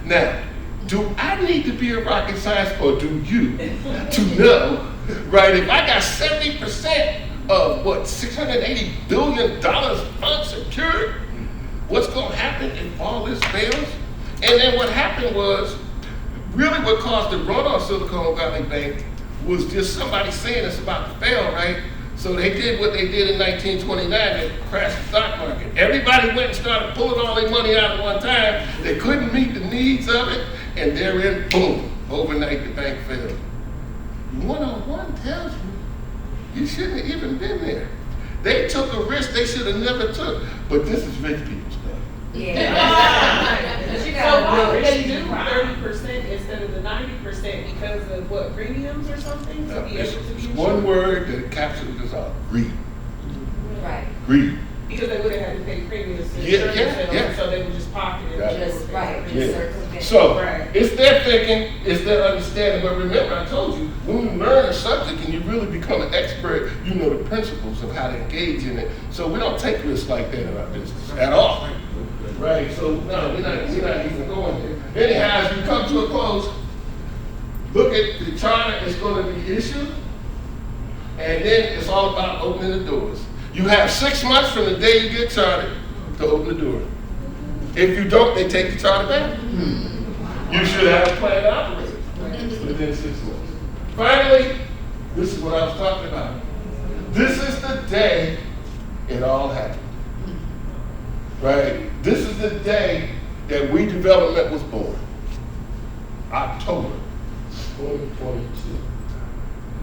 Speaker 1: Now, do I need to be a rocket science, or do you, to know, right, if I got 70% of $680 billion unsecured, what's going to happen if all this fails? And then what happened was, really what caused the run on Silicon Valley Bank was just somebody saying it's about to fail, right? So they did what they did in 1929, they crashed the stock market. Everybody went and started pulling all their money out at one time. They couldn't meet the needs of it, and therein, boom, overnight the bank failed. 101 tells you shouldn't have even been there. They took a risk they should have never took, but this is rich people stuff.
Speaker 4: Yeah.
Speaker 3: So why would they do 30% instead of the 90% because of what, premiums or something? To be able to be
Speaker 1: One word that captures this all: greed.
Speaker 4: Right.
Speaker 1: Greed.
Speaker 3: Because they would have had to pay premiums to
Speaker 1: Yeah,
Speaker 3: insurance
Speaker 1: yeah.
Speaker 3: So they would just pocket it.
Speaker 4: Just, right.
Speaker 1: Yeah. So
Speaker 3: Right.
Speaker 1: it's their thinking, it's their understanding. But remember, I told you, when you learn a subject and you really become an expert, you know the principles of how to engage in it. So we don't take risks like that in our business at all. Right? So no, we're not even going there. Anyhow, as we come to a close, look at the charter is going to be issued, and then it's all about opening the doors. You have 6 months from the day you get chartered to open the door. If you don't, they take the charter back. You should have a plan to operate within 6 months. Finally, this is what I was talking about. This is the day it all happened. Right? This is the day that We Development was born. October 2022.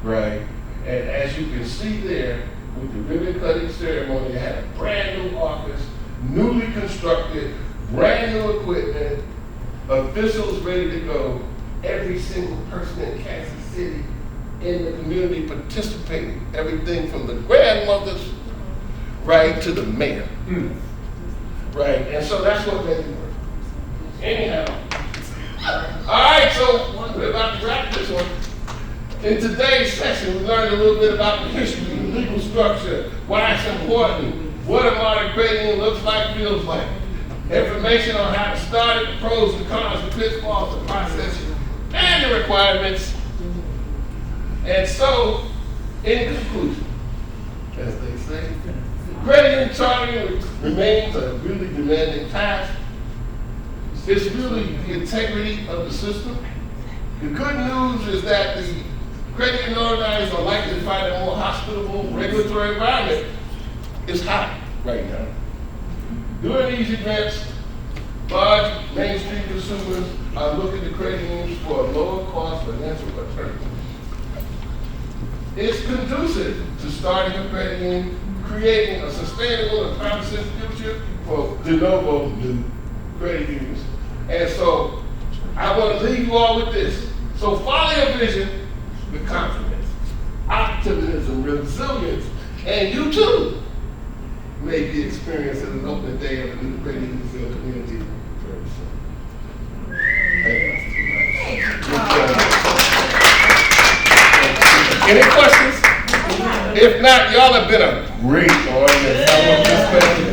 Speaker 1: Right? And as you can see there, with the ribbon cutting ceremony, they had a brand new office, newly constructed, brand new equipment, officials ready to go. Every single person in Kansas City in the community participating, everything from the grandmothers, right, to the mayor. Right, and so that's what made it work. Anyhow, all right, so we're about to wrap this one. In today's session, we learned a little bit about the history, the legal structure, why it's important, what a modern credit union looks like, feels like. Information on how to start it, the pros and cons, the pitfalls, the process, and the requirements. And so, in conclusion, as they say, credit union chartering remains a really demanding task. It's really the integrity of the system. The good news is that the credit union organizers are likely to find a more hospitable regulatory environment. It's hot right now. During these events, large mainstream consumers are looking to credit unions for a lower cost financial alternative. It's conducive to starting a credit union, creating a sustainable and promising future for de novo new credit unions. And so I want to leave you all with this. So follow your vision with confidence, optimism, resilience, and you too may be experiencing an open day of a new credit union community very soon. Any questions? If not, y'all have been a great audience. I want to